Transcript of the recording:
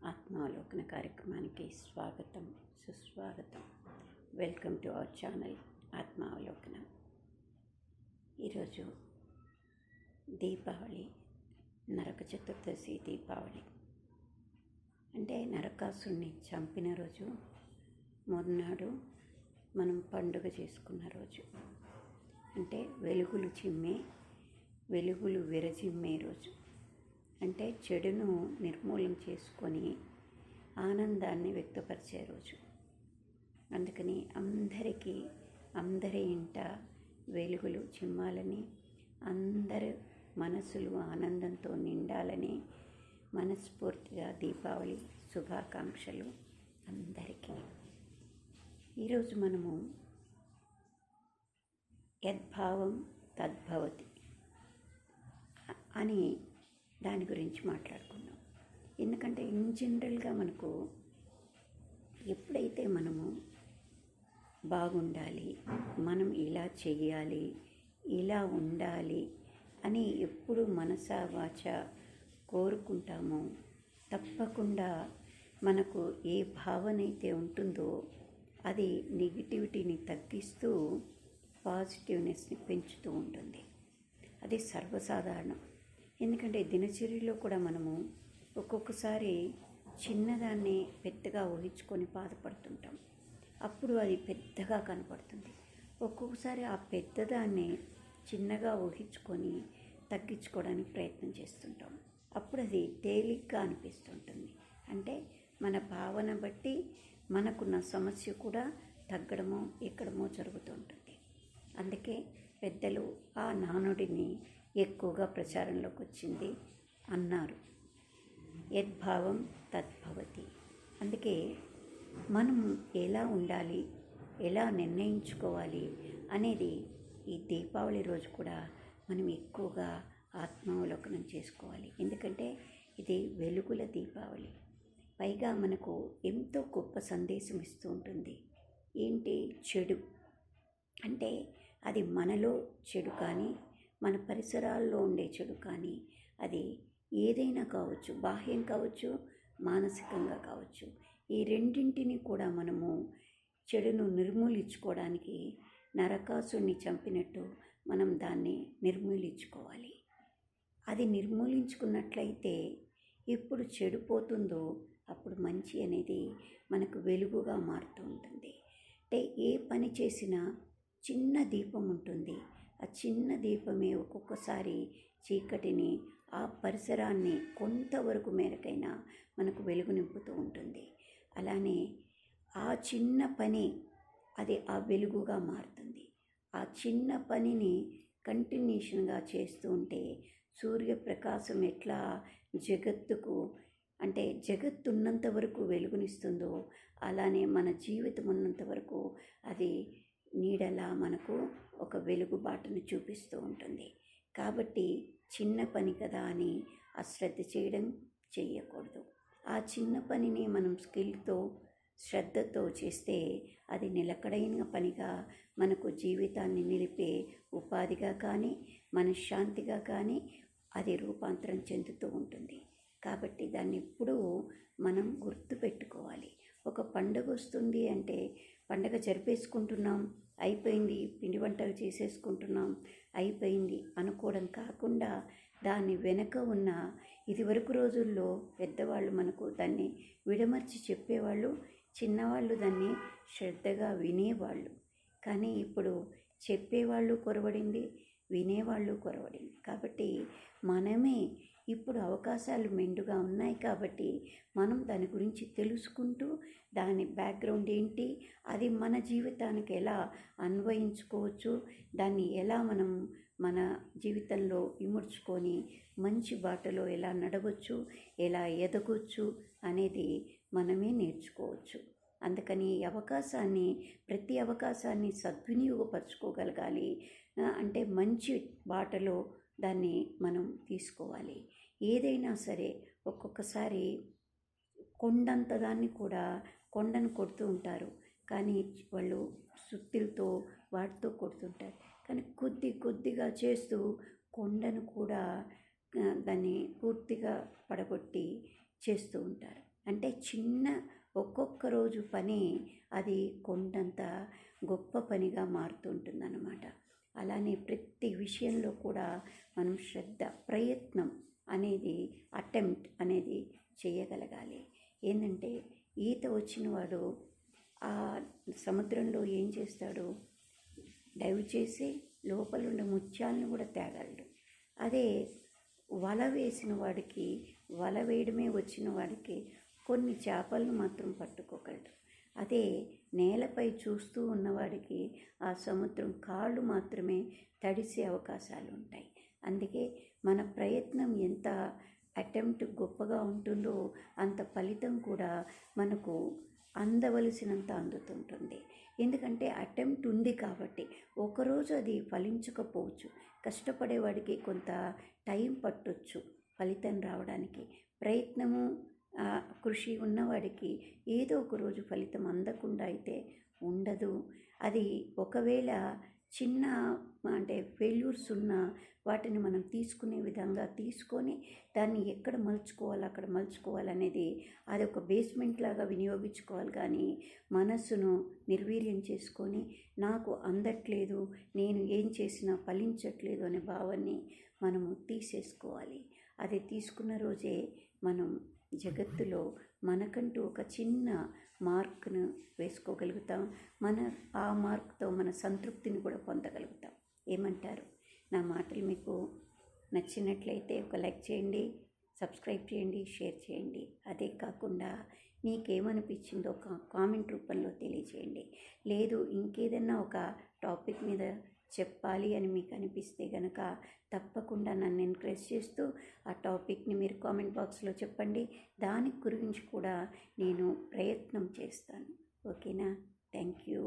ఆత్మావలోకన కార్యక్రమానికి స్వాగతం, సుస్వాగతం. Welcome to our channel Atmavalokana. ఈరోజు దీపావళి, నరక చతుర్దశి దీపావళి. అంటే నరకాసుని చంపిన రోజు, మొన్నాడు మనం పండుగ చేసుకున్న రోజు. అంటే వెలుగులు విరజిమ్మే రోజు. అంటే చెడును నిర్మూలన చేసుకొని ఆనందాన్ని వ్యక్తపరిచే రోజు. అందుకని అందరి ఇంట వెలుగులు చిమ్మాలని, అందరి మనసులు ఆనందంతో నిండాలని మనస్ఫూర్తిగా దీపావళి శుభాకాంక్షలు అందరికీ. ఈరోజు మనము యద్భావం తద్భవతి అని దాని గురించి మాట్లాడుకుందాం. ఎందుకంటే ఇన్ జనరల్గా మనకు ఎప్పుడైతే మనము బాగుండాలి, మనం ఇలా చెయ్యాలి, ఇలా ఉండాలి అని ఎప్పుడు మనసా వాచ కోరుకుంటామో తప్పకుండా మనకు ఏ భావన అయితే ఉంటుందో అది నెగిటివిటీని తగ్గిస్తూ పాజిటివ్నెస్ని పెంచుతూ ఉంటుంది. అది సర్వసాధారణం. ఎందుకంటే దినచర్యలో కూడా మనము ఒక్కొక్కసారి చిన్నదాన్ని పెద్దగా ఊహించుకొని బాధపడుతుంటాం. అప్పుడు అది పెద్దగా కనపడుతుంది. ఒక్కొక్కసారి ఆ పెద్దదాన్ని చిన్నగా ఊహించుకొని తగ్గించుకోవడానికి ప్రయత్నం చేస్తుంటాం. అప్పుడు అది తేలిగ్గా అనిపిస్తుంటుంది. అంటే మన భావన బట్టి మనకున్న సమస్య కూడా తగ్గడమో ఎక్కడమో జరుగుతుంటుంది. అందుకే పెద్దలు ఆ నానుడిని ఎక్కువగా ప్రచారంలోకి వచ్చింది అన్నారు, యద్భావం తద్భవతి. అందుకే మనం ఎలా ఉండాలి, ఎలా నిర్ణయించుకోవాలి అనేది ఈ దీపావళి రోజు కూడా మనం ఎక్కువగా ఆత్మావలోకనం చేసుకోవాలి. ఎందుకంటే ఇది వెలుగుల దీపావళి. పైగా మనకు ఎంతో గొప్ప సందేశం ఇస్తూ ఉంటుంది. ఏంటి? చెడు. అంటే అది మనలో చెడు కానీ, మన పరిసరాల్లో ఉండే చెడు కానీ, అది ఏదైనా కావచ్చు, బాహ్యం కావచ్చు, మానసికంగా కావచ్చు. ఈ రెండింటిని కూడా మనము చెడును నిర్మూలించుకోవడానికి నరకాసుని చంపినట్టు మనం దాన్ని నిర్మూలించుకోవాలి. అది నిర్మూలించుకున్నట్లయితే ఎప్పుడు చెడిపోతుందో అప్పుడు మంచి అనేది మనకు వెలుగుగా మారుతూ ఉంటుంది. అంటే ఏ పని చేసినా చిన్న దీపం ఉంటుంది. ఆ చిన్న దీపమే ఒక్కొక్కసారి చీకటిని, ఆ పరిసరాన్ని కొంతవరకు మేరకైనా మనకు వెలుగు నింపుతూ ఉంటుంది. అలానే ఆ చిన్న పని అది ఆ వెలుగుగా మారుతుంది. ఆ చిన్న పనిని కంటిన్యూషన్గా చేస్తూ ఉంటే సూర్యప్రకాశం ఎట్లా జగత్తుకు, అంటే జగత్తు ఉన్నంత వరకు వెలుగునిస్తుందో అలానే మన జీవితం ఉన్నంత వరకు అది నీడలా మనకు ఒక వెలుగుబాటును చూపిస్తూ ఉంటుంది. కాబట్టి చిన్న పని కదా అని అశ్రద్ధ చేయకూడదు. ఆ చిన్న పనిని మనం స్కిల్తో, శ్రద్ధతో చేస్తే అది నిలకడైన పనిగా మనకు జీవితాన్ని నిలిపే ఉపాధిగా కానీ, మనశ్శాంతిగా కానీ అది రూపాంతరం చెందుతూ ఉంటుంది. కాబట్టి దాన్ని ఎప్పుడూ మనం గుర్తుపెట్టుకోవాలి. ఒక పండుగ వస్తుంది అంటే పండుగ జరిపేసుకుంటున్నాం, అయిపోయింది, పిండి వంటలు చేసేసుకుంటున్నాం, అయిపోయింది అనుకోవడం కాకుండా దాని వెనక ఉన్న ఇదివరకు రోజుల్లో పెద్దవాళ్ళు మనకు దాన్ని విడమర్చి చెప్పేవాళ్ళు, చిన్నవాళ్ళు దాన్ని శ్రద్ధగా వినేవాళ్ళు. కానీ ఇప్పుడు చెప్పేవాళ్ళు కొరవడింది, వినేవాళ్ళు కొరవడింది. కాబట్టి మనమే ఇప్పుడు అవకాశాలు మెండుగా ఉన్నాయి కాబట్టి మనం దాని గురించి తెలుసుకుంటూ దాని బ్యాక్గ్రౌండ్ ఏంటి, అది మన జీవితానికి ఎలా అన్వయించుకోవచ్చు, దాన్ని ఎలా మనం మన జీవితంలో ఇముడ్చుకొని మంచి బాటలో ఎలా నడవచ్చు, ఎలా ఎదగొచ్చు అనేది మనమే నేర్చుకోవచ్చు. అందుకని ప్రతి అవకాశాన్ని సద్వినియోగపరచుకోగలగాలి. అంటే మంచి బాటలో దాన్ని మనం తీసుకోవాలి. ఏదైనా సరే ఒక్కొక్కసారి కొండంత దాన్ని కూడా కొండను కొడుతూ ఉంటారు, కానీ వాళ్ళు సుత్తిలతో వాటితో కొడుతుంటారు. కానీ కొద్దిగా చేస్తూ కొండను కూడా దాన్ని పూర్తిగా పడగొట్టి చేస్తూ ఉంటారు. అంటే చిన్న ఒక్కొక్క రోజు పని అది కొండంత గొప్ప పనిగా మారుతుంటుందన్నమాట. అలానే ప్రతి విషయంలో కూడా మనం శ్రద్ధ, ప్రయత్నం అనేది, అటెంప్ట్ అనేది చేయగలగాలి. ఏంటంటే ఈత వచ్చిన వాడు ఆ సముద్రంలో ఏం చేస్తాడు, డైవ్ చేసి లోపల ఉండే ముత్యాలను కూడా తేగలడు. అదే వల వేసిన వాడికి, వల వేయడమే వచ్చిన వాడికి కొన్ని చేపలను మాత్రం పట్టుకోగలడు. అదే నేలపై చూస్తూ ఉన్నవాడికి ఆ సముద్రం కాళ్ళు మాత్రమే తడిసే అవకాశాలు ఉంటాయి. అందుకే మన ప్రయత్నం ఎంత అటెంప్ట్ గొప్పగా ఉంటుందో అంత ఫలితం కూడా మనకు అందవలసినంత అందుతుంటుంది. ఎందుకంటే అటెంప్ట్ ఉంది కాబట్టి. ఒకరోజు అది ఫలించకపోవచ్చు, కష్టపడేవాడికి కొంత టైం పట్టొచ్చు ఫలితం రావడానికి. ప్రయత్నము కృషి ఉన్నవాడికి ఏదో ఒక రోజు ఫలితం అందకుండా అయితే ఉండదు. అది ఒకవేళ చిన్న అంటే ఫెయిల్యూర్స్ ఉన్న వాటిని మనం తీసుకునే విధంగా తీసుకొని దాన్ని ఎక్కడ మలుచుకోవాలి అక్కడ మలుచుకోవాలనేది అది ఒక బేస్మెంట్ లాగా వినియోగించుకోవాలి. కానీ మనస్సును నిర్వీర్యం చేసుకొని నాకు అందట్లేదు, నేను ఏం చేసినా ఫలించట్లేదు అనే భావాన్ని మనము తీసేసుకోవాలి. అది తీసుకున్న రోజే మనం జగత్తులో మనకంటూ ఒక చిన్న మార్క్ను వేసుకోగలుగుతాం. ఆ మార్క్తో మన సంతృప్తిని కూడా పొందగలుగుతాం. ఏమంటారు? నా మాటలు మీకు నచ్చినట్లయితే ఒక లైక్ చేయండి, సబ్స్క్రైబ్ చేయండి, షేర్ చేయండి. అదే కాకుండా మీకేమనిపించిందో ఒక కామెంట్ రూపంలో తెలియచేయండి. లేదు ఇంకేదన్నా ఒక టాపిక్ మీద చెప్పాలి అని మీకు అనిపిస్తే కనుక తప్పకుండా నన్ను ఎంకరేజ్ చేస్తూ ఆ టాపిక్ని మీరు కామెంట్ బాక్స్లో చెప్పండి. దాని గురించి కూడా నేను ప్రయత్నం చేస్తాను. ఓకేనా? Thank you.